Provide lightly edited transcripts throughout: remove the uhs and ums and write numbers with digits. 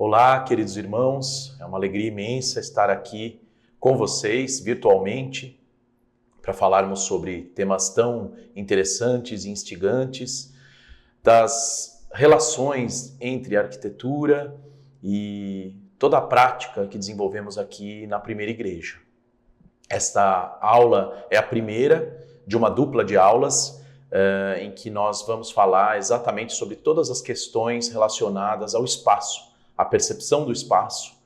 Olá, queridos irmãos, é uma alegria imensa estar aqui com vocês virtualmente para falarmos sobre temas tão interessantes e instigantes das relações entre a arquitetura e toda a prática que desenvolvemos aqui na Primeira Igreja. Esta aula é a primeira de uma dupla de aulas em que nós vamos falar exatamente sobre todas as questões relacionadas ao espaço, a percepção do espaço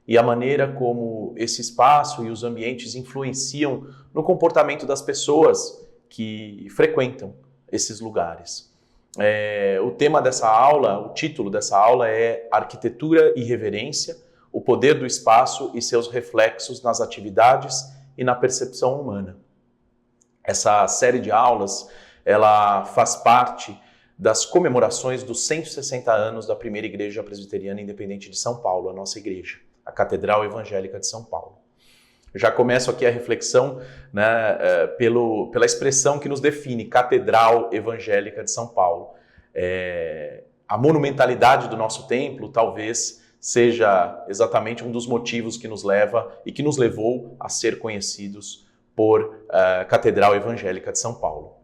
e a maneira como esse espaço e os ambientes influenciam no comportamento das pessoas que frequentam esses lugares. O tema dessa aula, o título dessa aula é Arquitetura e Reverência, o poder do espaço e seus reflexos nas atividades e na percepção humana. Essa série de aulas, ela faz parte das comemorações dos 160 anos da Primeira Igreja Presbiteriana Independente de São Paulo, a nossa igreja, a Catedral Evangélica de São Paulo. Eu já começo aqui a reflexão, né, pela expressão que nos define, Catedral Evangélica de São Paulo. A monumentalidade do nosso templo talvez seja exatamente um dos motivos que nos leva e que nos levou a ser conhecidos por Catedral Evangélica de São Paulo.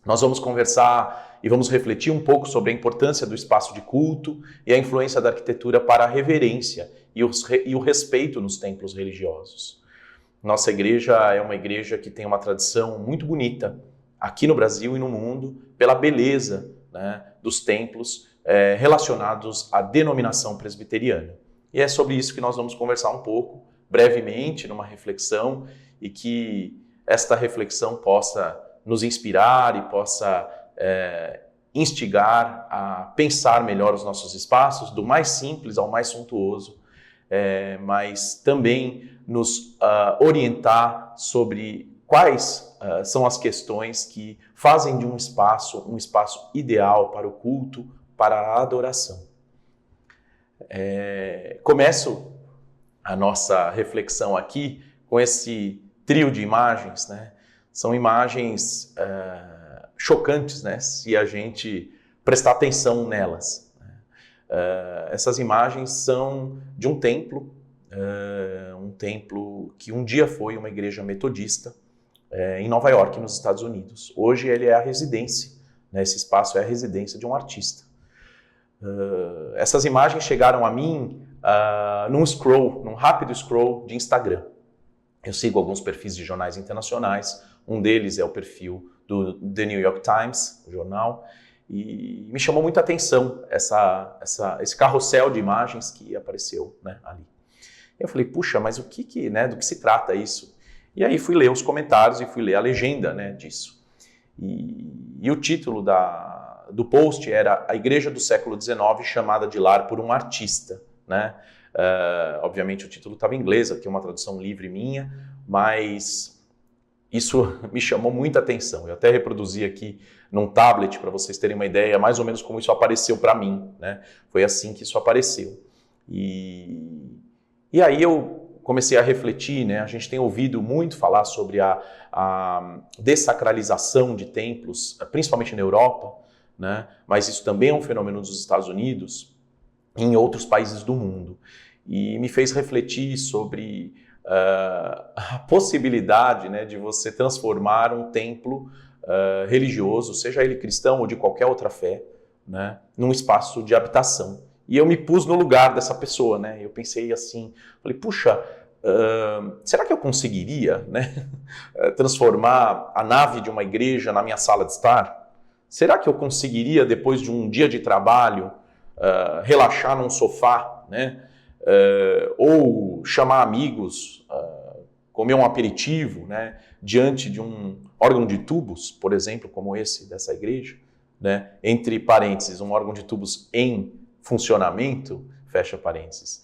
Nós vamos conversar e vamos refletir um pouco sobre a importância do espaço de culto e a influência da arquitetura para a reverência e o respeito nos templos religiosos. Nossa igreja é uma igreja que tem uma tradição muito bonita aqui no Brasil e no mundo pela beleza, né, dos templos relacionados à denominação presbiteriana. E é sobre isso que nós vamos conversar um pouco, brevemente, numa reflexão, e que esta reflexão possa nos inspirar e possa instigar a pensar melhor os nossos espaços, do mais simples ao mais suntuoso, mas também nos orientar sobre quais são as questões que fazem de um espaço ideal para o culto, para a adoração. Começo a nossa reflexão aqui com esse trio de imagens, né? São imagens chocantes, né, se a gente prestar atenção nelas. Essas imagens são de um templo que um dia foi uma igreja metodista em Nova York, nos Estados Unidos. Hoje ele é a residência, né, esse espaço é a residência de um artista. Essas imagens chegaram a mim num rápido scroll de Instagram. Eu sigo alguns perfis de jornais internacionais, um deles é o perfil do The New York Times, o jornal, e me chamou muita atenção esse carrossel de imagens que apareceu, né, ali. Eu falei, puxa, mas do que se trata isso? E aí fui ler os comentários e fui ler a legenda, né, disso. E o título do post era A Igreja do Século XIX chamada de lar por um artista, né? Obviamente o título estava em inglês, aqui é uma tradução livre minha, mas isso me chamou muita atenção. Eu até reproduzi aqui num tablet para vocês terem uma ideia mais ou menos como isso apareceu para mim, né? Foi assim que isso apareceu. E aí eu comecei a refletir, né? A gente tem ouvido muito falar sobre a dessacralização de templos, principalmente na Europa, né? Mas isso também é um fenômeno dos Estados Unidos e em outros países do mundo. E me fez refletir sobre a possibilidade, né, de você transformar um templo religioso, seja ele cristão ou de qualquer outra fé, né, num espaço de habitação. E eu me pus no lugar dessa pessoa, né? Eu pensei assim, falei, puxa, será que eu conseguiria, né, transformar a nave de uma igreja na minha sala de estar? Será que eu conseguiria, depois de um dia de trabalho, relaxar num sofá, né? Ou chamar amigos, comer um aperitivo, né, diante de um órgão de tubos, por exemplo, como esse dessa igreja, né, entre parênteses, um órgão de tubos em funcionamento, fecha parênteses.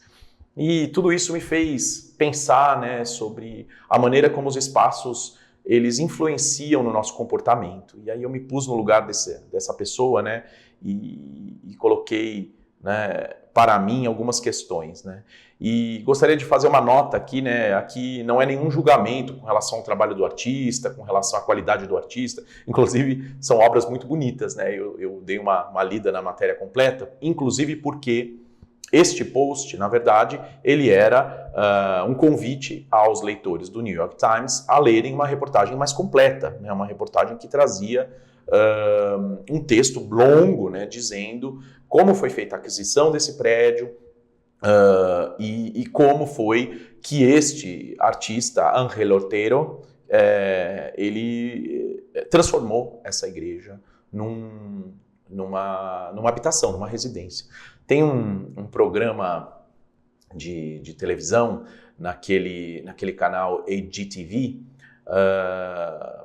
E tudo isso me fez pensar, né, sobre a maneira como os espaços eles influenciam no nosso comportamento. E aí eu me pus no lugar dessa pessoa, né, e coloquei, né, para mim algumas questões, né? E gostaria de fazer uma nota aqui, né? Aqui não é nenhum julgamento com relação ao trabalho do artista, com relação à qualidade do artista. Inclusive, são obras muito bonitas, né? Eu dei uma lida na matéria completa, inclusive porque este post, na verdade, ele era um convite aos leitores do New York Times a lerem uma reportagem mais completa, né? Uma reportagem que trazia um texto longo, né? Dizendo como foi feita a aquisição desse prédio, e como foi que este artista, Ángel Ortero, ele transformou essa igreja numa habitação, numa residência. Tem um programa de televisão naquele canal HGTV,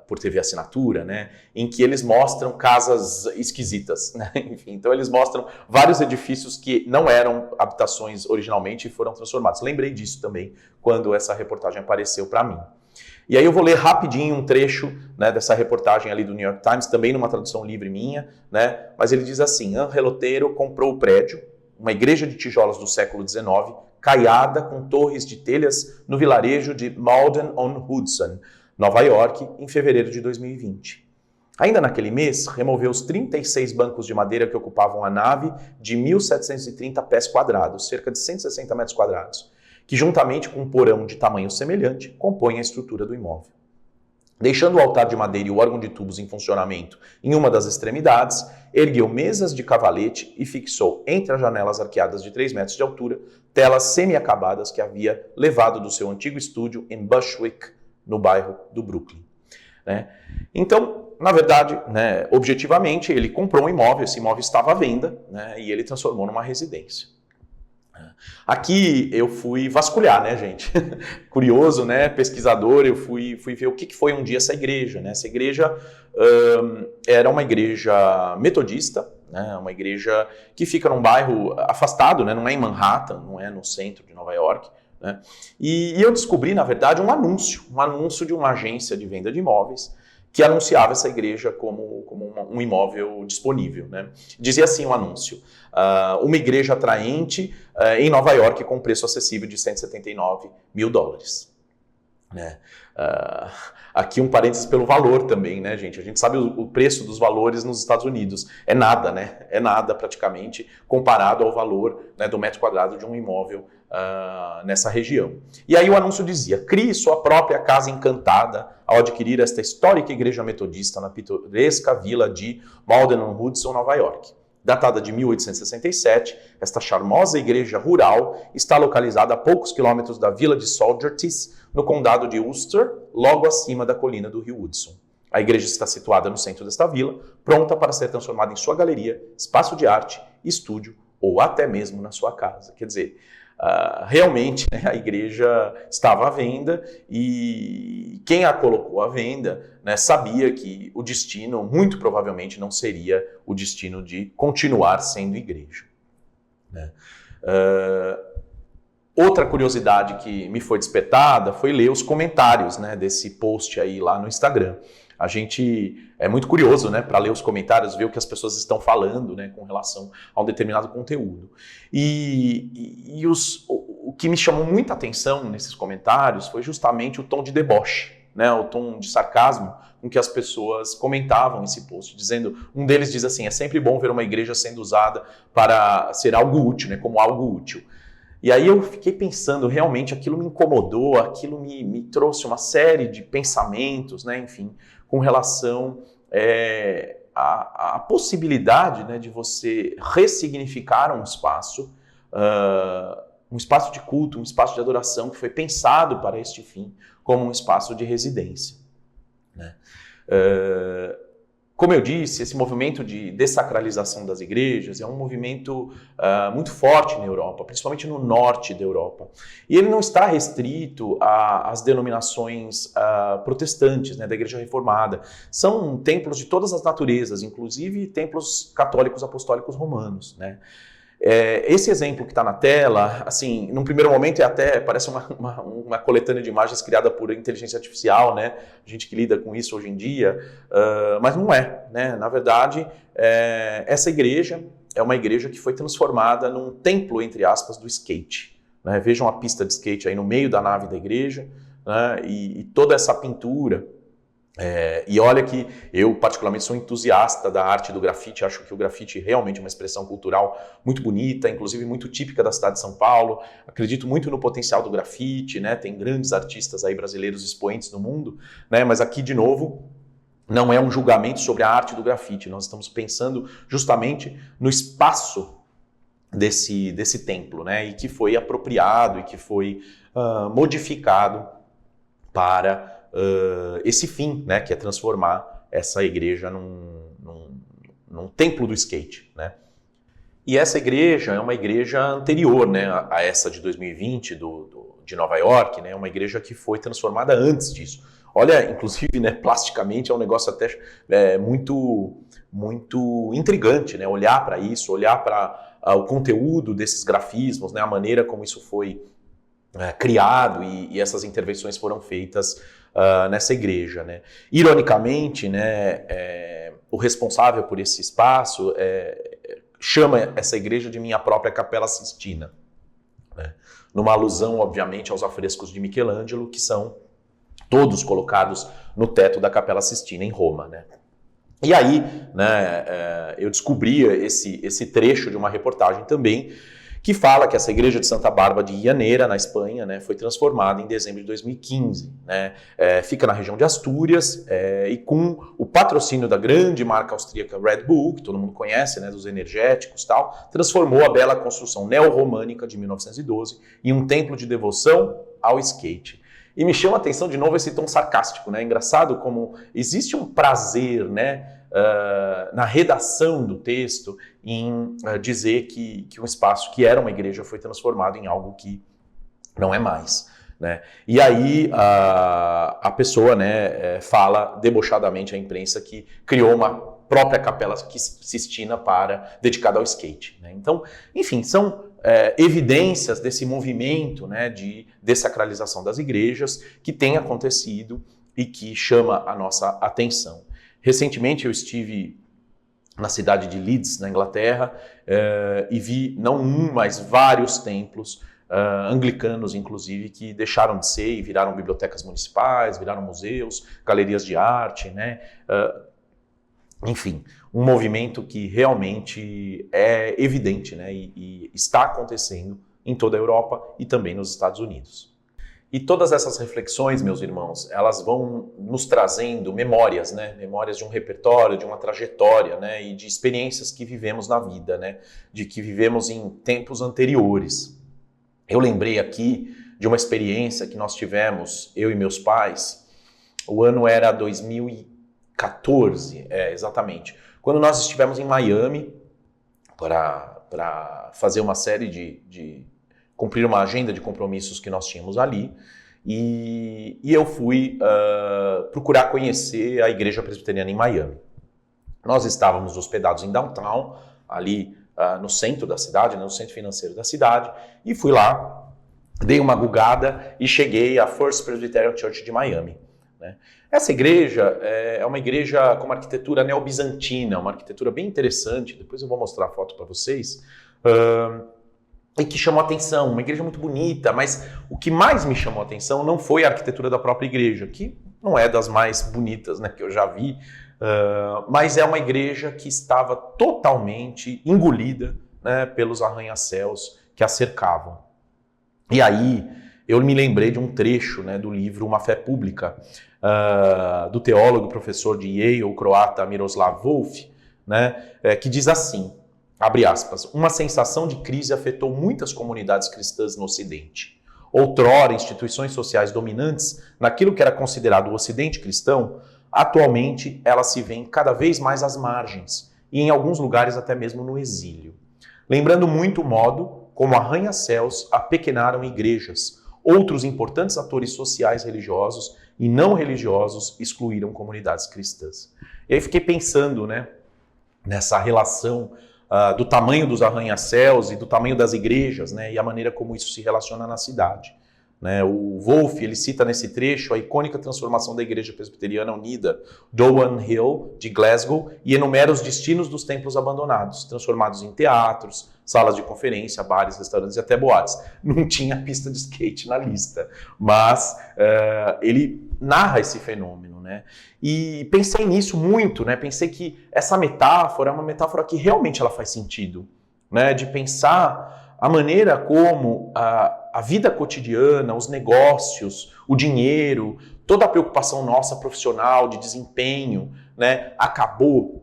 por TV assinatura, né, em que eles mostram casas esquisitas, né? Enfim, então eles mostram vários edifícios que não eram habitações originalmente e foram transformados. Lembrei disso também quando essa reportagem apareceu para mim. E aí eu vou ler rapidinho um trecho, né, dessa reportagem ali do New York Times, também numa tradução livre minha, né, mas ele diz assim: Ángel Ortero comprou o prédio, uma igreja de tijolos do século XIX, caiada com torres de telhas no vilarejo de Malden-on-Hudson, Nova York, em fevereiro de 2020. Ainda naquele mês, removeu os 36 bancos de madeira que ocupavam a nave de 1.730 pés quadrados, cerca de 160 metros quadrados, que juntamente com um porão de tamanho semelhante, compõem a estrutura do imóvel. Deixando o altar de madeira e o órgão de tubos em funcionamento em uma das extremidades, ergueu mesas de cavalete e fixou entre as janelas arqueadas de 3 metros de altura telas semi-acabadas que havia levado do seu antigo estúdio em Bushwick, no bairro do Brooklyn. Né? Então, na verdade, né, objetivamente, ele comprou um imóvel, esse imóvel estava à venda, né, e ele transformou numa residência. Aqui eu fui vasculhar, né, gente? Curioso, né, pesquisador, eu fui ver o que foi um dia essa igreja, né? Essa igreja era uma igreja metodista, né, uma igreja que fica num bairro afastado, né, não é em Manhattan, não é no centro de Nova York, né? E eu descobri, na verdade, um anúncio de uma agência de venda de imóveis que anunciava essa igreja como um imóvel disponível, né? Dizia assim o anúncio: uma igreja atraente em Nova York com preço acessível de $179 mil. Né? Aqui um parênteses pelo valor também, né, gente? A gente sabe o preço dos valores nos Estados Unidos. É nada, né? É nada praticamente comparado ao valor, né, do metro quadrado de um imóvel nessa região. E aí o anúncio dizia: crie sua própria casa encantada ao adquirir esta histórica igreja metodista na pitoresca vila de Malden-on-Hudson, Nova York. Datada de 1867, esta charmosa igreja rural está localizada a poucos quilômetros da vila de Salgertis, no condado de Ulster, logo acima da colina do rio Hudson. A igreja está situada no centro desta vila, pronta para ser transformada em sua galeria, espaço de arte, estúdio ou até mesmo na sua casa. Quer dizer, realmente, né, a igreja estava à venda e quem a colocou à venda, né, sabia que o destino muito provavelmente não seria o destino de continuar sendo igreja. Né? Outra curiosidade que me foi despertada foi ler os comentários, né, desse post aí lá no Instagram. A gente é muito curioso, né, para ler os comentários, ver o que as pessoas estão falando, né, com relação a um determinado conteúdo. O que me chamou muita atenção nesses comentários foi justamente o tom de deboche, né, o tom de sarcasmo com que as pessoas comentavam esse post, dizendo, um deles diz assim: é sempre bom ver uma igreja sendo usada para ser algo útil, né, como algo útil. E aí eu fiquei pensando, realmente aquilo me incomodou, aquilo me trouxe uma série de pensamentos, né, enfim, com relação à possibilidade, né, de você ressignificar um espaço de culto, um espaço de adoração que foi pensado para este fim, como um espaço de residência. Né? Como eu disse, esse movimento de dessacralização das igrejas é um movimento muito forte na Europa, principalmente no norte da Europa. E ele não está restrito às denominações protestantes, né, da Igreja Reformada. São templos de todas as naturezas, inclusive templos católicos apostólicos romanos, né? Esse exemplo que está na tela, assim, num primeiro momento parece uma coletânea de imagens criada por inteligência artificial, né? A gente que lida com isso hoje em dia, mas não é, né? Na verdade, essa igreja, é uma igreja que foi transformada num templo, entre aspas, do skate. Né? Vejam a pista de skate aí no meio da nave da igreja, né? E toda essa pintura. E olha que eu particularmente sou entusiasta da arte do grafite, acho que o grafite realmente é uma expressão cultural muito bonita, inclusive muito típica da cidade de São Paulo, acredito muito no potencial do grafite, né? Tem grandes artistas aí brasileiros expoentes no mundo, né? Mas aqui de novo não é um julgamento sobre a arte do grafite, nós estamos pensando justamente no espaço desse templo, né? E que foi apropriado e que foi modificado para esse fim, né, que é transformar essa igreja num templo do skate, né? E essa igreja é uma igreja anterior, né, a essa de 2020 de Nova York, né, uma igreja que foi transformada antes disso. Olha, inclusive, né, plasticamente é um negócio até muito intrigante, né, olhar para isso, olhar para o conteúdo desses grafismos, né, a maneira como isso foi criado e essas intervenções foram feitas nessa igreja, né? Ironicamente, né, o responsável por esse espaço chama essa igreja de minha própria Capela Sistina, né? Numa alusão, obviamente, aos afrescos de Michelangelo, que são todos colocados no teto da Capela Sistina, em Roma, né? E aí, né, eu descobri esse trecho de uma reportagem também, que fala que essa igreja de Santa Bárbara de Llanera, na Espanha, né, foi transformada em dezembro de 2015. Né? Fica na região de Astúrias e com o patrocínio da grande marca austríaca Red Bull, que todo mundo conhece, né, dos energéticos e tal, transformou a bela construção neorromânica de 1912 em um templo de devoção ao skate. E me chama a atenção de novo esse tom sarcástico, né? Engraçado como existe um prazer, né, na redação do texto em dizer que um espaço que era uma igreja foi transformado em algo que não é mais. Né? E aí a pessoa, né, fala debochadamente à imprensa que criou uma própria Capela Sistina dedicada ao skate. Né? Então, enfim, são evidências desse movimento, né, de dessacralização das igrejas que tem acontecido e que chama a nossa atenção. Recentemente eu estive na cidade de Leeds, na Inglaterra, e vi não um, mas vários templos anglicanos, inclusive, que deixaram de ser e viraram bibliotecas municipais, viraram museus, galerias de arte, né? Enfim, um movimento que realmente é evidente, né? E está acontecendo em toda a Europa e também nos Estados Unidos. E todas essas reflexões, meus irmãos, elas vão nos trazendo memórias, né? Memórias de um repertório, de uma trajetória, né? E de experiências que vivemos na vida, né? De que vivemos em tempos anteriores. Eu lembrei aqui de uma experiência que nós tivemos, eu e meus pais, o ano era 2014, exatamente, quando nós estivemos em Miami para fazer uma série de cumprir uma agenda de compromissos que nós tínhamos ali, e eu fui procurar conhecer a igreja presbiteriana em Miami. Nós estávamos hospedados em downtown, ali no centro da cidade, no centro financeiro da cidade, e fui lá, dei uma gugada e cheguei à First Presbyterian Church de Miami. Né? Essa igreja é uma igreja com uma arquitetura neobizantina, uma arquitetura bem interessante, depois eu vou mostrar a foto para vocês, e que chamou a atenção, uma igreja muito bonita, mas o que mais me chamou a atenção não foi a arquitetura da própria igreja, que não é das mais bonitas, né, que eu já vi, mas é uma igreja que estava totalmente engolida, né, pelos arranha-céus que a cercavam. E aí eu me lembrei de um trecho, né, do livro Uma Fé Pública, do teólogo e professor de Yale, o croata Miroslav Volf, né, que diz assim, abre aspas, uma sensação de crise afetou muitas comunidades cristãs no Ocidente. Outrora, instituições sociais dominantes naquilo que era considerado o Ocidente cristão, atualmente elas se veem cada vez mais às margens e em alguns lugares até mesmo no exílio. Lembrando muito o modo como arranha-céus apequenaram igrejas, outros importantes atores sociais religiosos e não religiosos excluíram comunidades cristãs. E aí fiquei pensando, né, nessa relação do tamanho dos arranha-céus e do tamanho das igrejas, né, e a maneira como isso se relaciona na cidade. né? O Wolff, ele cita nesse trecho a icônica transformação da Igreja Presbiteriana Unida, Dowan Hill, de Glasgow, e enumera os destinos dos templos abandonados, transformados em teatros, salas de conferência, bares, restaurantes e até boates. Não tinha pista de skate na lista, mas ele narra esse fenômeno, né? E pensei nisso muito, né? Pensei que essa metáfora é uma metáfora que realmente ela faz sentido, né? De pensar a maneira como a vida cotidiana, os negócios, o dinheiro, toda a preocupação nossa profissional, de desempenho, né, acabou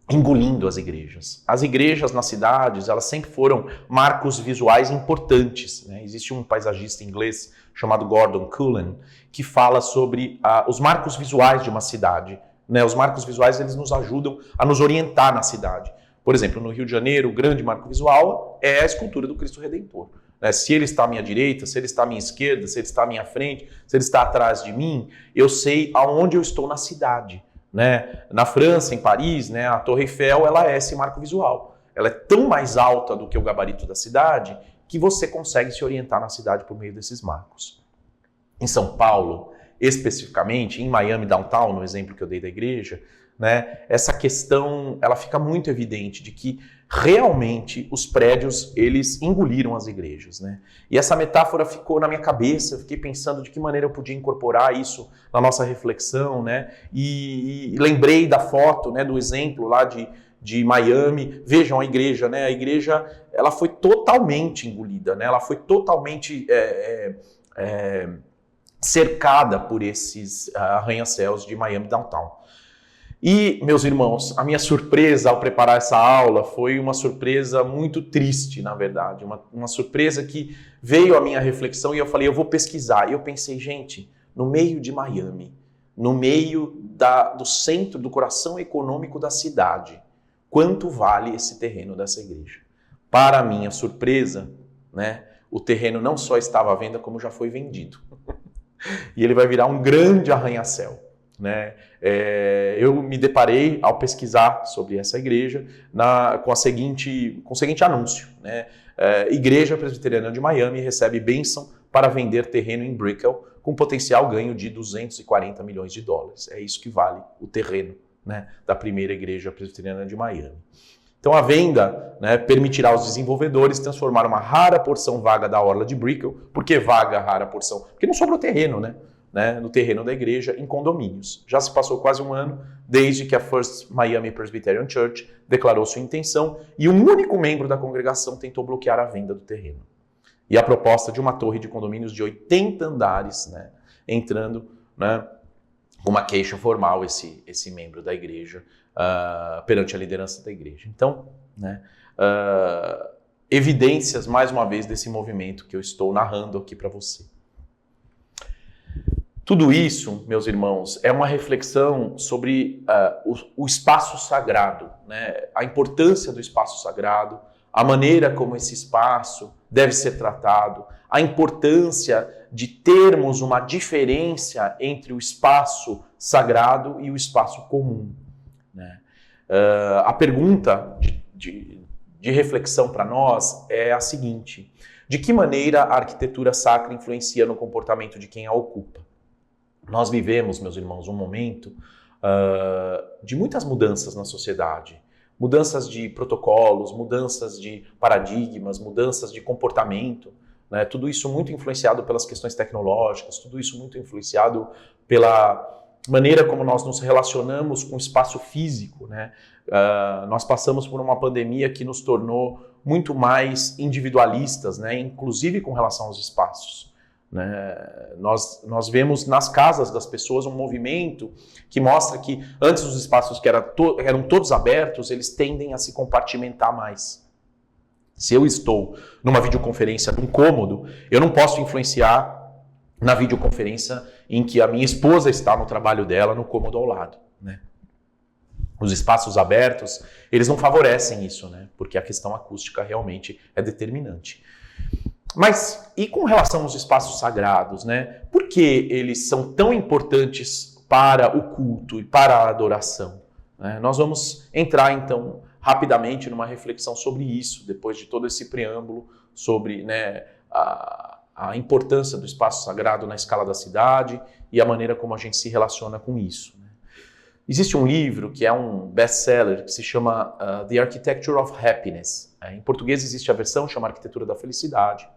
engolindo as igrejas. As igrejas nas cidades, elas sempre foram marcos visuais importantes, né? Existe um paisagista inglês chamado Gordon Cullen que fala sobre os marcos visuais de uma cidade, né? Os marcos visuais, eles nos ajudam a nos orientar na cidade. Por exemplo, no Rio de Janeiro, o grande marco visual é a escultura do Cristo Redentor. Se ele está à minha direita, se ele está à minha esquerda, se ele está à minha frente, se ele está atrás de mim, eu sei aonde eu estou na cidade. Na França, em Paris, a Torre Eiffel, ela é esse marco visual. Ela é tão mais alta do que o gabarito da cidade que você consegue se orientar na cidade por meio desses marcos. Em São Paulo, especificamente, em Miami Downtown, no exemplo que eu dei da igreja, essa questão ela fica muito evidente de que realmente os prédios eles engoliram as igrejas, E essa metáfora ficou na minha cabeça, eu fiquei pensando de que maneira eu podia incorporar isso na nossa reflexão, E lembrei da foto, do exemplo lá de Miami. Vejam a igreja, a igreja ela foi totalmente engolida, ela foi totalmente cercada por esses arranha-céus de Miami Downtown. E, meus irmãos, a minha surpresa ao preparar essa aula foi uma surpresa muito triste, na verdade. Uma surpresa que veio à minha reflexão e eu falei, eu vou pesquisar. E eu pensei, gente, no meio de Miami, no meio do centro, do coração econômico da cidade, quanto vale esse terreno dessa igreja? Para minha surpresa, o terreno não só estava à venda, como já foi vendido. E ele vai virar um grande arranha-céu. Eu me deparei ao pesquisar sobre essa igreja com o seguinte anúncio, Igreja Presbiteriana de Miami recebe bênção para vender terreno em Brickell com potencial ganho de 240 milhões de dólares. É isso que vale o terreno da primeira igreja presbiteriana de Miami. Então a venda permitirá aos desenvolvedores transformar uma rara porção vaga da orla de Brickell. Por que vaga, rara porção? Porque não sobrou terreno, no terreno da igreja, em condomínios. Já se passou quase um ano desde que a First Miami Presbyterian Church declarou sua intenção e um único membro da congregação tentou bloquear a venda do terreno. E a proposta de uma torre de condomínios de 80 andares, entrando com uma queixa formal, esse membro da igreja, perante a liderança da igreja. Então, evidências, mais uma vez, desse movimento que eu estou narrando aqui para você. Tudo isso, meus irmãos, é uma reflexão sobre o espaço sagrado, a importância do espaço sagrado, a maneira como esse espaço deve ser tratado, a importância de termos uma diferença entre o espaço sagrado e o espaço comum. A pergunta de reflexão para nós é a seguinte: de que maneira a arquitetura sacra influencia no comportamento de quem a ocupa? Nós vivemos, meus irmãos, um momento de muitas mudanças na sociedade. Mudanças de protocolos, mudanças de paradigmas, mudanças de comportamento. Tudo isso muito influenciado pelas questões tecnológicas, tudo isso muito influenciado pela maneira como nós nos relacionamos com o espaço físico. Nós passamos por uma pandemia que nos tornou muito mais individualistas, inclusive com relação aos espaços. Nós vemos nas casas das pessoas um movimento que mostra que antes os espaços que eram todos abertos, eles tendem a se compartimentar mais. Se eu estou numa videoconferência num cômodo, eu não posso influenciar na videoconferência em que a minha esposa está no trabalho dela no cômodo ao lado. Os espaços abertos, eles não favorecem isso, porque a questão acústica realmente é determinante. Mas e com relação aos espaços sagrados, Por que eles são tão importantes para o culto e para a adoração? Nós vamos entrar, então, rapidamente numa reflexão sobre isso, depois de todo esse preâmbulo sobre a importância do espaço sagrado na escala da cidade e a maneira como a gente se relaciona com isso. Existe um livro que é um best-seller que se chama The Architecture of Happiness. Em português existe a versão, chama Arquitetura da Felicidade.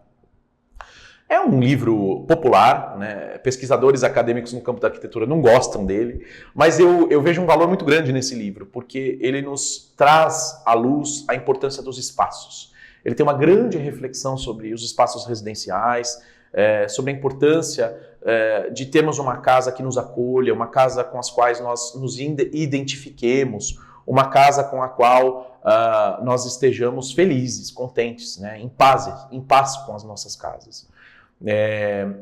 É um livro popular, né? Pesquisadores acadêmicos no campo da arquitetura não gostam dele, mas eu vejo um valor muito grande nesse livro, porque ele nos traz à luz a importância dos espaços. Ele tem uma grande reflexão sobre os espaços residenciais, sobre a importância de termos uma casa que nos acolha, uma casa com as quais nós nos identifiquemos, uma casa com a qual nós estejamos felizes, contentes, né? em paz com as nossas casas.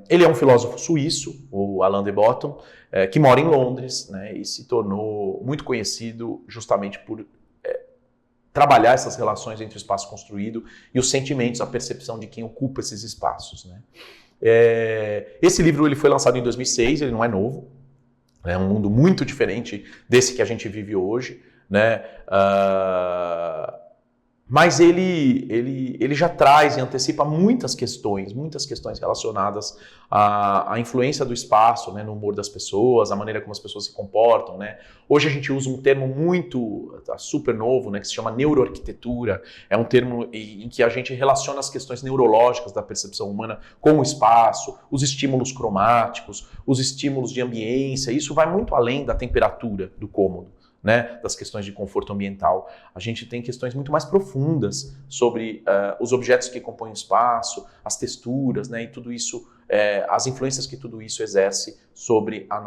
Ele é um filósofo suíço, o Alain de Botton, que mora em Londres, né? E se tornou muito conhecido justamente por trabalhar essas relações entre o espaço construído e os sentimentos, a percepção de quem ocupa esses espaços, né? Esse livro ele foi lançado em 2006, ele não é novo, é um mundo muito diferente desse que a gente vive hoje, né? Mas ele já traz e antecipa muitas questões relacionadas à influência do espaço, né, no humor das pessoas, a maneira como as pessoas se comportam, né? Hoje a gente usa um termo super novo, né, que se chama neuroarquitetura. É um termo em que a gente relaciona as questões neurológicas da percepção humana com o espaço, os estímulos cromáticos, os estímulos de ambiência. Isso vai muito além da temperatura do cômodo, né, das questões de conforto ambiental. A gente tem questões muito mais profundas sobre os objetos que compõem o espaço, as texturas, né, e tudo isso, as influências que tudo isso exerce sobre o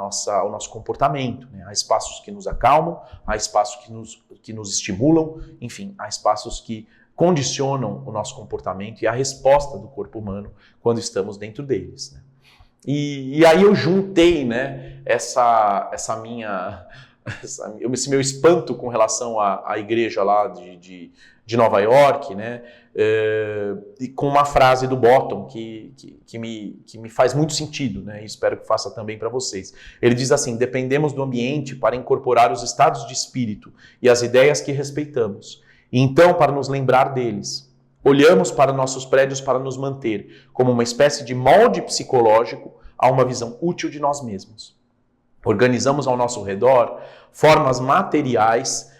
nosso comportamento, né? Há espaços que nos acalmam, há espaços que nos estimulam, enfim, há espaços que condicionam o nosso comportamento e a resposta do corpo humano quando estamos dentro deles, né? E aí eu juntei, né, esse meu espanto com relação à igreja lá de Nova York, né, e com uma frase do Botton que me faz muito sentido, né, e espero que faça também para vocês. Ele diz assim: dependemos do ambiente para incorporar os estados de espírito e as ideias que respeitamos, e então para nos lembrar deles. Olhamos para nossos prédios para nos manter como uma espécie de molde psicológico a uma visão útil de nós mesmos. Organizamos ao nosso redor formas materiais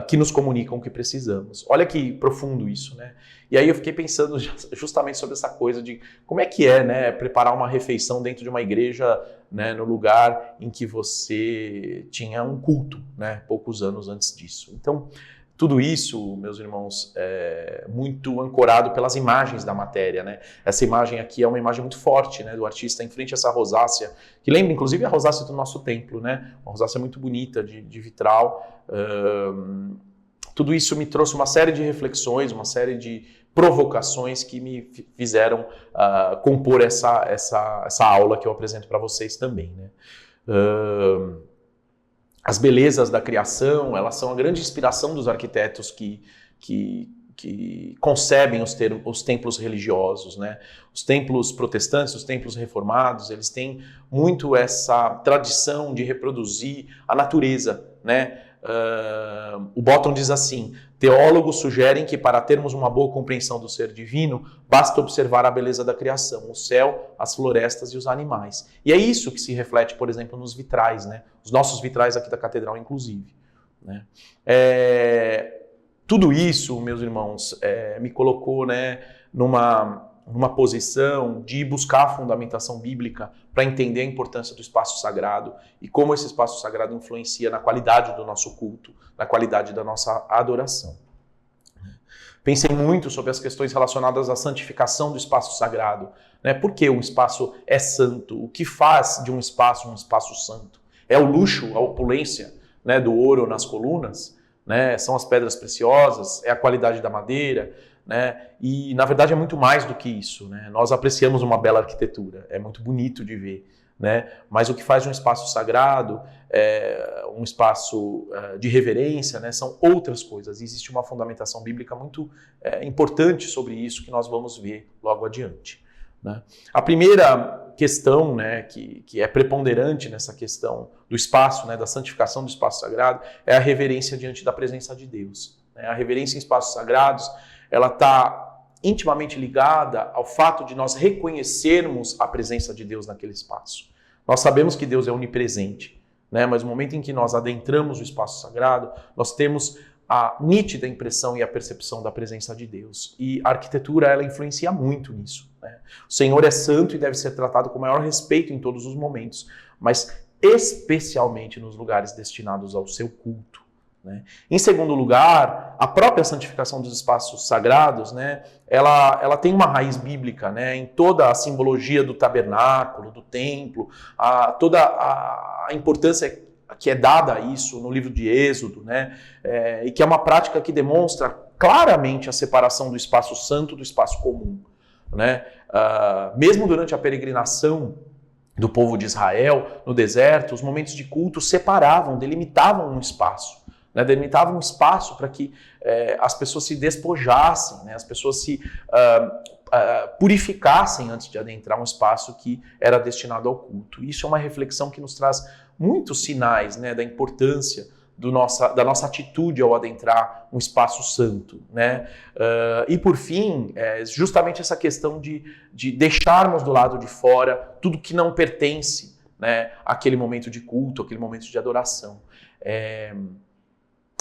que nos comunicam o que precisamos. Olha que profundo isso, né? E aí eu fiquei pensando justamente sobre essa coisa de como é que né, preparar uma refeição dentro de uma igreja, né, no lugar em que você tinha um culto, né, poucos anos antes disso. Então, tudo isso, meus irmãos, é muito ancorado pelas imagens da matéria, né? Essa imagem aqui é uma imagem muito forte, né, do artista em frente a essa rosácea, que lembra inclusive a rosácea do nosso templo, né? Uma rosácea muito bonita, de vitral. Tudo isso me trouxe uma série de reflexões, uma série de provocações que me fizeram compor essa aula que eu apresento para vocês também, né? As belezas da criação, elas são a grande inspiração dos arquitetos que concebem os templos religiosos, né? Os templos protestantes, os templos reformados, eles têm muito essa tradição de reproduzir a natureza, né? O Botton diz assim: teólogos sugerem que para termos uma boa compreensão do ser divino, basta observar a beleza da criação, o céu, as florestas e os animais. E é isso que se reflete, por exemplo, nos vitrais, né? Os nossos vitrais aqui da catedral, inclusive, né? Tudo isso, meus irmãos, me colocou, né, numa posição de buscar a fundamentação bíblica para entender a importância do espaço sagrado e como esse espaço sagrado influencia na qualidade do nosso culto, na qualidade da nossa adoração. Pensei muito sobre as questões relacionadas à santificação do espaço sagrado, né? Por que um espaço é santo? O que faz de um espaço santo? É o luxo, a opulência, né, do ouro nas colunas, né? São as pedras preciosas, é a qualidade da madeira, né? E na verdade é muito mais do que isso, né? Nós apreciamos uma bela arquitetura, é muito bonito de ver, né? Mas o que faz de um espaço sagrado, um espaço de reverência, né, são outras coisas. Existe uma fundamentação bíblica muito importante sobre isso que nós vamos ver logo adiante, né? A primeira questão, né, que é preponderante nessa questão do espaço, né, da santificação do espaço sagrado, é a reverência diante da presença de Deus, né? A reverência em espaços sagrados, ela está intimamente ligada ao fato de nós reconhecermos a presença de Deus naquele espaço. Nós sabemos que Deus é onipresente, né? Mas no momento em que nós adentramos o espaço sagrado, nós temos a nítida impressão e a percepção da presença de Deus. E a arquitetura, ela influencia muito nisso, né? O Senhor é santo e deve ser tratado com o maior respeito em todos os momentos, mas especialmente nos lugares destinados ao seu culto, né? Em segundo lugar, a própria santificação dos espaços sagrados, né, ela tem uma raiz bíblica, né, em toda a simbologia do tabernáculo, do templo, toda a importância que é dada a isso no livro de Êxodo, né, e que é uma prática que demonstra claramente a separação do espaço santo do espaço comum, né? Mesmo durante a peregrinação do povo de Israel no deserto, os momentos de culto separavam, delimitavam um espaço. Né, delimitavam um espaço para que as pessoas se despojassem, né, as pessoas se purificassem antes de adentrar um espaço que era destinado ao culto. Isso é uma reflexão que nos traz muitos sinais, né, da importância da nossa atitude ao adentrar um espaço santo, né? E por fim, justamente essa questão de deixarmos do lado de fora tudo que não pertence, né, àquele momento de culto, àquele momento de adoração.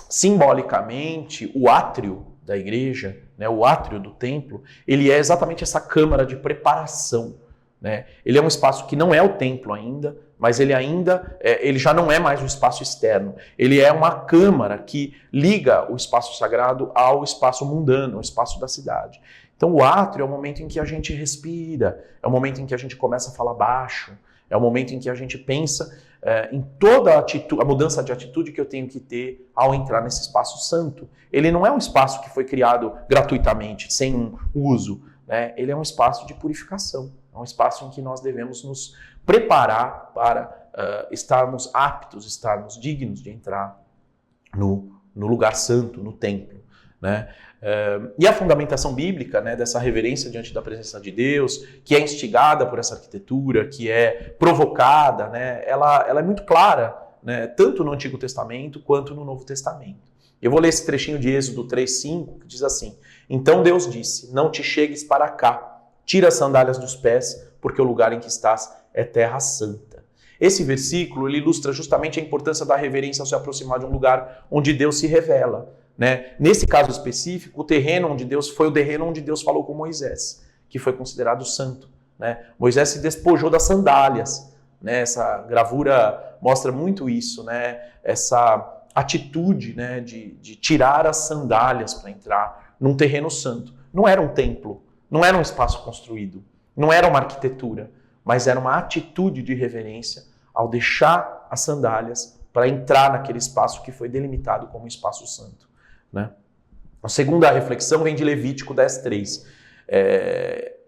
Simbolicamente, o átrio da igreja, né, o átrio do templo, ele é exatamente essa câmara de preparação, né? Ele é um espaço que não é o templo ainda, mas ele já não é mais um espaço externo. Ele é uma câmara que liga o espaço sagrado ao espaço mundano, ao espaço da cidade. Então o átrio é o momento em que a gente respira, é o momento em que a gente começa a falar baixo, é o momento em que a gente pensa em toda a mudança de atitude que eu tenho que ter ao entrar nesse espaço santo. Ele não é um espaço que foi criado gratuitamente, sem um uso, né? Ele é um espaço de purificação. É um espaço em que nós devemos nos preparar para estarmos aptos, estarmos dignos de entrar no lugar santo, no templo, né? E a fundamentação bíblica, né, dessa reverência diante da presença de Deus, que é instigada por essa arquitetura, que é provocada, né, ela é muito clara, né, tanto no Antigo Testamento quanto no Novo Testamento. Eu vou ler esse trechinho de Êxodo 3:5, que diz assim: Então Deus disse, não te chegues para cá, tira as sandálias dos pés, porque o lugar em que estás é terra santa. Esse versículo ele ilustra justamente a importância da reverência ao se aproximar de um lugar onde Deus se revela, né? Nesse caso específico, o terreno onde Deus foi o terreno onde Deus falou com Moisés, que foi considerado santo, né? Moisés se despojou das sandálias, né? Essa gravura mostra muito isso, né? Essa atitude, né, de tirar as sandálias para entrar num terreno santo. Não era um templo, não era um espaço construído, não era uma arquitetura, mas era uma atitude de reverência ao deixar as sandálias para entrar naquele espaço que foi delimitado como espaço santo, né? A segunda reflexão vem de Levítico 10:3,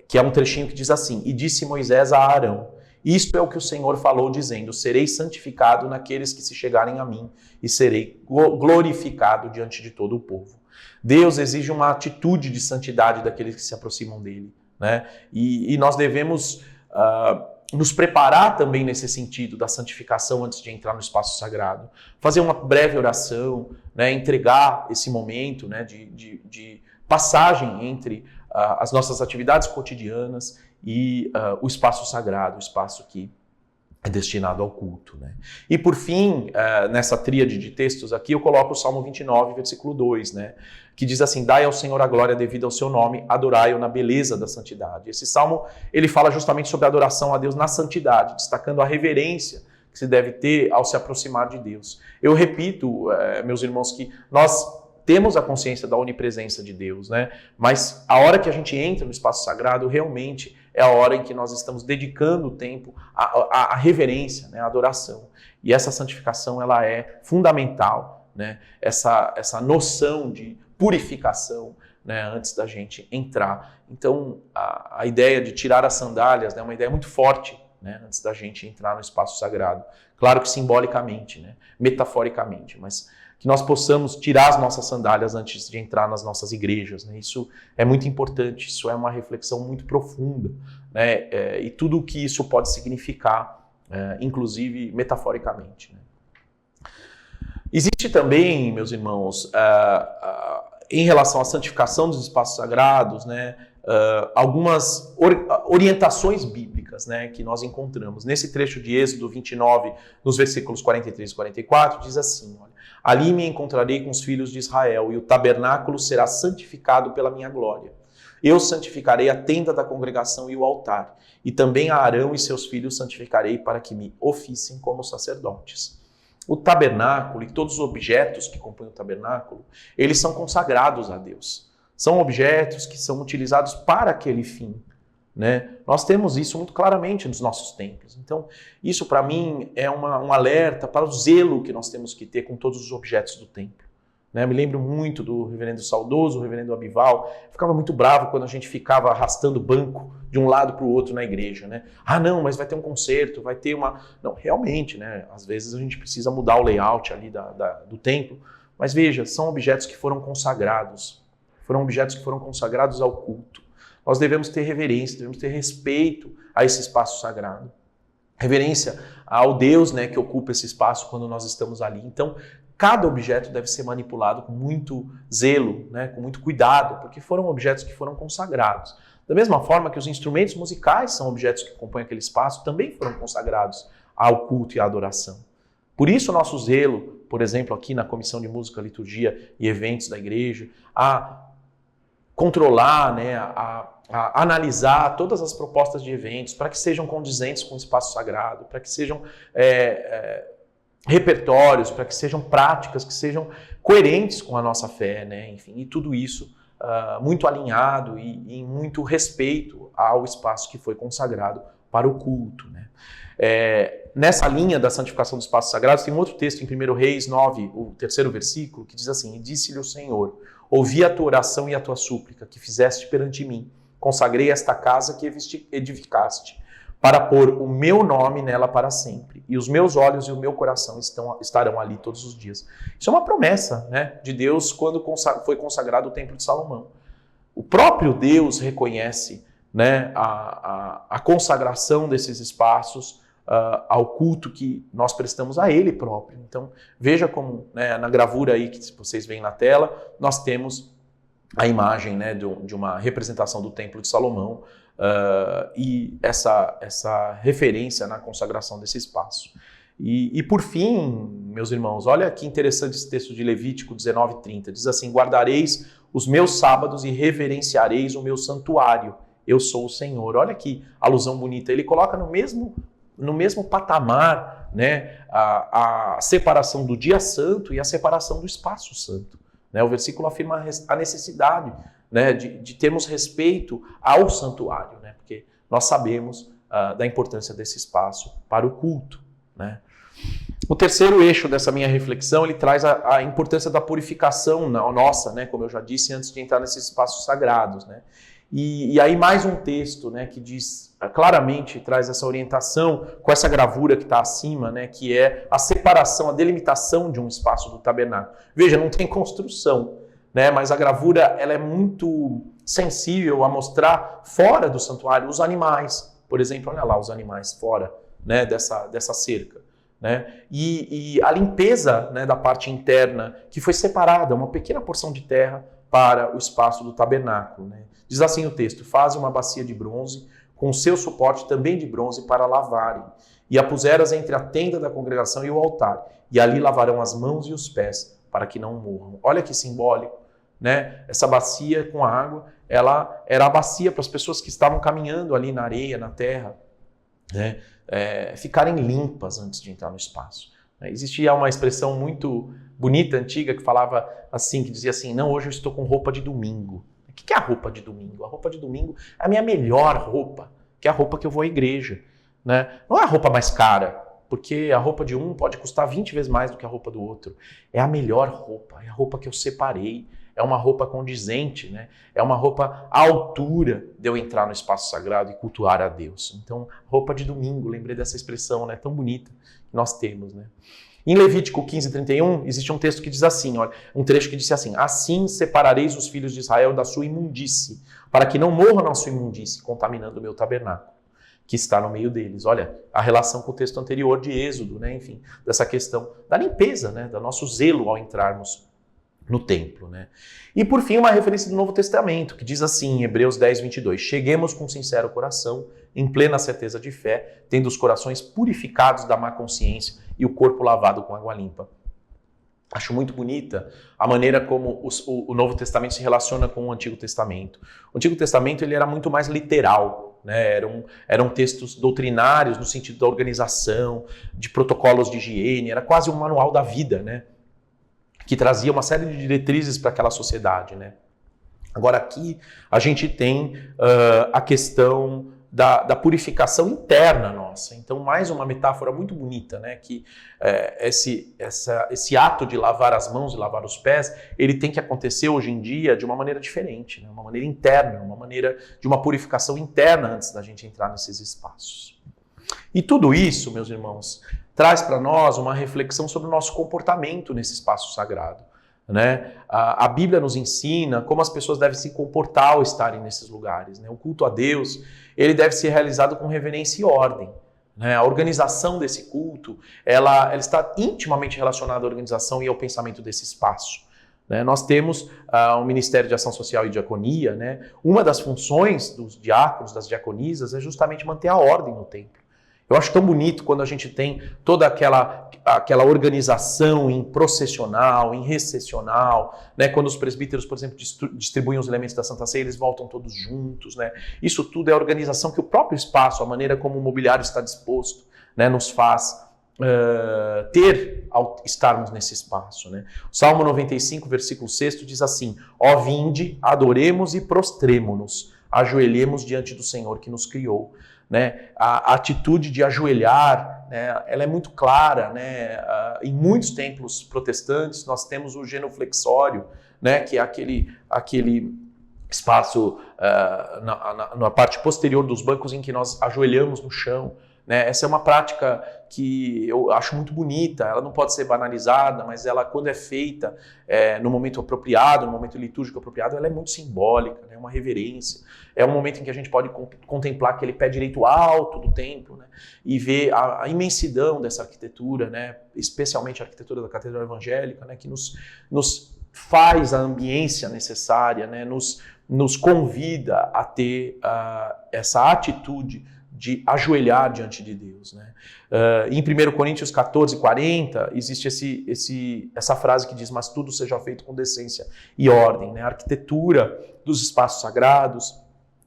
que é um trechinho que diz assim: E disse Moisés a Arão, isto é o que o Senhor falou, dizendo, serei santificado naqueles que se chegarem a mim e serei glorificado diante de todo o povo. Deus exige uma atitude de santidade daqueles que se aproximam dele, né? E nós devemos nos preparar também nesse sentido da santificação antes de entrar no espaço sagrado. Fazer uma breve oração, né? Entregar esse momento, né? de passagem entre as nossas atividades cotidianas e o espaço sagrado, o espaço que é destinado ao culto, né? E por fim, nessa tríade de textos aqui, eu coloco o Salmo 29, versículo 2, né? Que diz assim: Dai ao Senhor a glória devida ao seu nome, adorai-o na beleza da santidade. Esse salmo, ele fala justamente sobre a adoração a Deus na santidade, destacando a reverência que se deve ter ao se aproximar de Deus. Eu repito, meus irmãos, que nós temos a consciência da onipresença de Deus, né? Mas a hora que a gente entra no espaço sagrado, realmente é a hora em que nós estamos dedicando o tempo à reverência, né? À adoração. E essa santificação, ela é fundamental, né? Essa noção de purificação, né? Antes da gente entrar. Então, a ideia de tirar as sandálias, né? É uma ideia muito forte, né? Antes da gente entrar no espaço sagrado. Claro que simbolicamente, né? Metaforicamente, mas que nós possamos tirar as nossas sandálias antes de entrar nas nossas igrejas, né? Isso é muito importante, isso é uma reflexão muito profunda, né? E tudo o que isso pode significar, inclusive metaforicamente, né? Existe também, meus irmãos, em relação à santificação dos espaços sagrados, né, algumas orientações bíblicas, né, que nós encontramos. Nesse trecho de Êxodo 29, nos versículos 43 e 44, diz assim, olha, ali me encontrarei com os filhos de Israel e o tabernáculo será santificado pela minha glória. Eu santificarei a tenda da congregação e o altar, e também a Arão e seus filhos santificarei para que me oficiem como sacerdotes. O tabernáculo e todos os objetos que compõem o tabernáculo, eles são consagrados a Deus. São objetos que são utilizados para aquele fim, né? Nós temos isso muito claramente nos nossos templos. Então, isso para mim é um alerta para o zelo que nós temos que ter com todos os objetos do templo. Né? Me lembro muito do reverendo saudoso, o reverendo Abival. Ficava muito bravo quando a gente ficava arrastando banco de um lado para o outro na igreja. Né? Ah, não, mas vai ter um concerto, vai ter uma... Não, realmente, né? Às vezes a gente precisa mudar o layout ali do templo. Mas veja, são objetos que foram consagrados. Foram objetos que foram consagrados ao culto. Nós devemos ter reverência, devemos ter respeito a esse espaço sagrado. Reverência ao Deus, né, que ocupa esse espaço quando nós estamos ali. Então, cada objeto deve ser manipulado com muito zelo, né, com muito cuidado, porque foram objetos que foram consagrados. Da mesma forma que os instrumentos musicais são objetos que compõem aquele espaço, também foram consagrados ao culto e à adoração. Por isso o nosso zelo, por exemplo, aqui na Comissão de Música, Liturgia e Eventos da Igreja, a controlar, né, a analisar todas as propostas de eventos para que sejam condizentes com o espaço sagrado, para que sejam repertórios, para que sejam práticas, que sejam coerentes com a nossa fé, né? Enfim, e tudo isso muito alinhado e em muito respeito ao espaço que foi consagrado para o culto, né? Nessa linha da santificação dos espaços sagrados, tem um outro texto em 1 Reis 9, o 3º versículo, que diz assim, e disse-lhe o Senhor, ouvi a tua oração e a tua súplica que fizeste perante mim, consagrei esta casa que edificaste, para pôr o meu nome nela para sempre, e os meus olhos e o meu coração estarão ali todos os dias. Isso é uma promessa, né, de Deus quando foi consagrado o Templo de Salomão. O próprio Deus reconhece, né, a consagração desses espaços ao culto que nós prestamos a Ele próprio. Então, veja como, né, na gravura aí que vocês veem na tela, nós temos a imagem, né, de uma representação do Templo de Salomão e essa referência na consagração desse espaço. E por fim, meus irmãos, olha que interessante esse texto de Levítico 19:30. Diz assim, guardareis os meus sábados e reverenciareis o meu santuário. Eu sou o Senhor. Olha que alusão bonita. Ele coloca no mesmo patamar, né, a separação do dia santo e a separação do espaço santo. Né? O versículo afirma a necessidade, né, de termos respeito ao santuário, né? Porque nós sabemos da importância desse espaço para o culto. Né? O terceiro eixo dessa minha reflexão, ele traz a importância da purificação nossa, né, como eu já disse antes de entrar nesses espaços sagrados. Né? E aí mais um texto, né, que diz claramente, traz essa orientação com essa gravura que está acima, né, que é a separação, a delimitação de um espaço do tabernáculo. Veja, não tem construção, né, mas a gravura ela é muito sensível a mostrar fora do santuário os animais. Por exemplo, olha lá os animais fora, né, dessa cerca. Né? E a limpeza, né, da parte interna, que foi separada, uma pequena porção de terra para o espaço do tabernáculo. Né? Diz assim o texto, faze uma bacia de bronze, com o seu suporte também de bronze para lavarem, e a puseras entre a tenda da congregação e o altar, e ali lavarão as mãos e os pés, para que não morram. Olha que simbólico, né? Essa bacia com a água, ela era a bacia para as pessoas que estavam caminhando ali na areia, na terra, né? Ficarem limpas antes de entrar no espaço. Existia uma expressão muito bonita, antiga, que falava assim, que dizia assim, não, hoje eu estou com roupa de domingo. O que é a roupa de domingo? A roupa de domingo é a minha melhor roupa, que é a roupa que eu vou à igreja. Né? Não é a roupa mais cara, porque a roupa de um pode custar 20 vezes mais do que a roupa do outro. É a melhor roupa, é a roupa que eu separei, é uma roupa condizente, né? É uma roupa à altura de eu entrar no espaço sagrado e cultuar a Deus. Então, roupa de domingo, lembrei dessa expressão, né, tão bonita que nós temos. Né? Em Levítico 15:31, existe um texto que diz assim, olha, um trecho que diz assim, assim separareis os filhos de Israel da sua imundície, para que não morram na sua imundície, contaminando o meu tabernáculo, que está no meio deles. Olha, a relação com o texto anterior de Êxodo, né, enfim, dessa questão da limpeza, né, do nosso zelo ao entrarmos no templo, né? E por fim, uma referência do Novo Testamento, que diz assim, em Hebreus 10, 22, cheguemos com sincero coração, em plena certeza de fé, tendo os corações purificados da má consciência e o corpo lavado com água limpa. Acho muito bonita a maneira como o Novo Testamento se relaciona com o Antigo Testamento. O Antigo Testamento ele era muito mais literal, né? Eram textos doutrinários no sentido da organização, de protocolos de higiene, era quase um manual da vida, né? Que trazia uma série de diretrizes para aquela sociedade, né? Agora aqui a gente tem a questão da purificação interna nossa. Então, mais uma metáfora muito bonita, né? Que esse ato de lavar as mãos e lavar os pés, ele tem que acontecer hoje em dia de uma maneira diferente, né? Uma maneira interna, uma maneira de uma purificação interna antes da gente entrar nesses espaços. E tudo isso, meus irmãos, traz para nós uma reflexão sobre o nosso comportamento nesse espaço sagrado. Né? A Bíblia nos ensina como as pessoas devem se comportar ao estarem nesses lugares. Né? O culto a Deus ele deve ser realizado com reverência e ordem. Né? A organização desse culto ela está intimamente relacionada à organização e ao pensamento desse espaço. Né? Nós temos o Ministério de Ação Social e Diaconia. Né? Uma das funções dos diáconos, das diaconisas, é justamente manter a ordem no templo. Eu acho tão bonito quando a gente tem toda aquela organização em processional, em recessional, né? Quando os presbíteros, por exemplo, distribuem os elementos da Santa Ceia, eles voltam todos juntos. Né? Isso tudo é a organização que o próprio espaço, a maneira como o mobiliário está disposto, né? Nos faz ter ao estarmos nesse espaço. Né? O Salmo 95, versículo 6 diz assim, ó vinde, adoremos e prostremo-nos, ajoelhemos diante do Senhor que nos criou. Né? A atitude de ajoelhar, né, ela é muito clara. Né? Em muitos templos protestantes nós temos o genuflexório, né, que é aquele espaço na parte posterior dos bancos em que nós ajoelhamos no chão. Né? Essa é uma prática que eu acho muito bonita, ela não pode ser banalizada, mas ela, quando é feita no momento apropriado, no momento litúrgico apropriado, ela é muito simbólica, é uma reverência. É um momento em que a gente pode contemplar aquele pé direito alto do templo, né? E ver a imensidão dessa arquitetura, né? Especialmente a arquitetura da Catedral Evangélica, né? Que nos faz a ambiência necessária, né? Nos convida a ter essa atitude de ajoelhar diante de Deus. Né? Em 1 Coríntios 14, 40, existe essa frase que diz, mas tudo seja feito com decência e ordem. Né? A arquitetura dos espaços sagrados,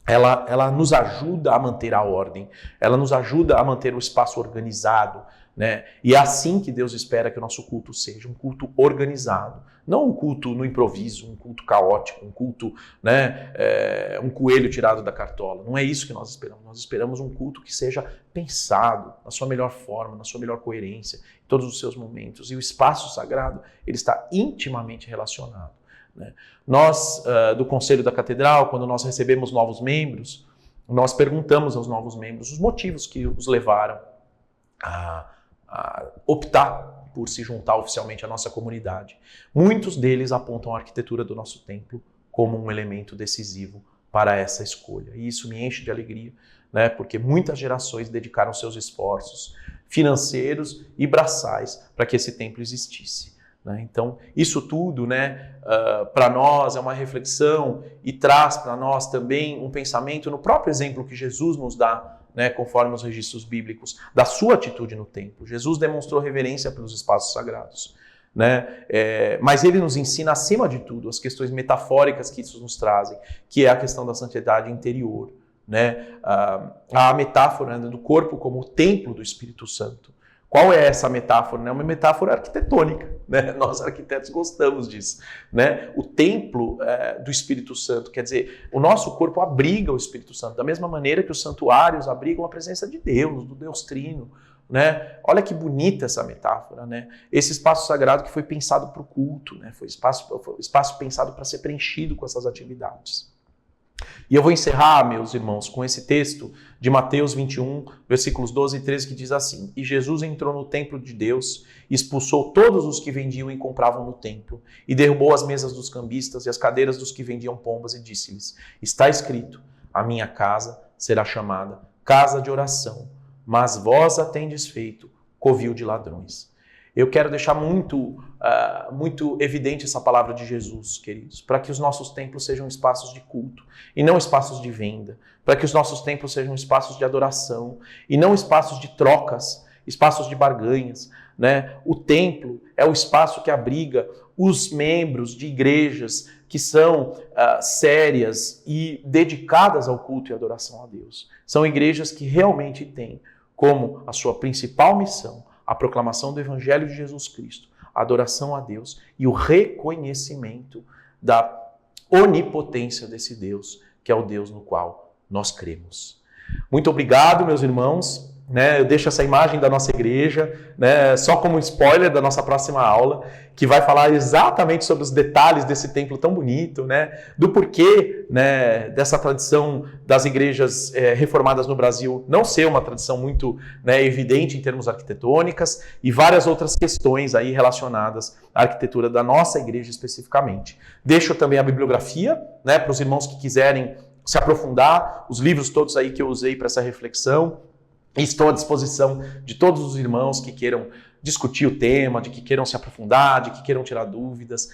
ela nos ajuda a manter a ordem, ela nos ajuda a manter o espaço organizado. Né? E é assim que Deus espera que o nosso culto seja, um culto organizado. Não um culto no improviso, um culto caótico, um culto, né, um coelho tirado da cartola. Não é isso que nós esperamos. Nós esperamos um culto que seja pensado na sua melhor forma, na sua melhor coerência, em todos os seus momentos. E o espaço sagrado ele está intimamente relacionado. Né? Nós, do Conselho da Catedral, quando nós recebemos novos membros, nós perguntamos aos novos membros os motivos que os levaram a optar por se juntar oficialmente à nossa comunidade. Muitos deles apontam a arquitetura do nosso templo como um elemento decisivo para essa escolha. E isso me enche de alegria, né? Porque muitas gerações dedicaram seus esforços financeiros e braçais para que esse templo existisse. Né? Então, isso tudo, né, para nós é uma reflexão e traz para nós também um pensamento no próprio exemplo que Jesus nos dá, né, conforme os registros bíblicos, da sua atitude no templo. Jesus demonstrou reverência pelos espaços sagrados. Né? Mas ele nos ensina, acima de tudo, as questões metafóricas que isso nos trazem, que é a questão da santidade interior. Né? A metáfora, né, do corpo como o templo do Espírito Santo. Qual é essa metáfora? É uma metáfora arquitetônica. Né? Nós, arquitetos, gostamos disso. Né? O templo do Espírito Santo, quer dizer, o nosso corpo abriga o Espírito Santo, da mesma maneira que os santuários abrigam a presença de Deus, do Deus Trino. Né? Olha que bonita essa metáfora. Né? Esse espaço sagrado que foi pensado para o culto, né? Foi espaço pensado para ser preenchido com essas atividades. E eu vou encerrar, meus irmãos, com esse texto de Mateus 21, versículos 12 e 13, que diz assim: E Jesus entrou no templo de Deus, expulsou todos os que vendiam e compravam no templo, e derrubou as mesas dos cambistas e as cadeiras dos que vendiam pombas, e disse-lhes: Está escrito, a minha casa será chamada casa de oração, mas vós a tendes feito covil de ladrões. Eu quero deixar muito evidente essa palavra de Jesus, queridos, para que os nossos templos sejam espaços de culto e não espaços de venda, para que os nossos templos sejam espaços de adoração e não espaços de trocas, espaços de barganhas, né? O templo é o espaço que abriga os membros de igrejas que são sérias e dedicadas ao culto e adoração a Deus. São igrejas que realmente têm como a sua principal missão a proclamação do Evangelho de Jesus Cristo, a adoração a Deus e o reconhecimento da onipotência desse Deus, que é o Deus no qual nós cremos. Muito obrigado, meus irmãos. Eu deixo essa imagem da nossa igreja, só como spoiler da nossa próxima aula, que vai falar exatamente sobre os detalhes desse templo tão bonito, do porquê dessa tradição das igrejas reformadas no Brasil não ser uma tradição muito evidente em termos arquitetônicas e várias outras questões aí relacionadas à arquitetura da nossa igreja especificamente. Deixo também a bibliografia para os irmãos que quiserem se aprofundar, os livros todos aí que eu usei para essa reflexão. Estou à disposição de todos os irmãos que queiram discutir o tema, de que queiram se aprofundar, de que queiram tirar dúvidas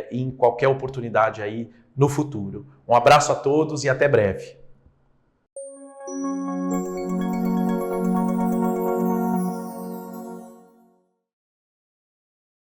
em qualquer oportunidade aí no futuro. Um abraço a todos e até breve.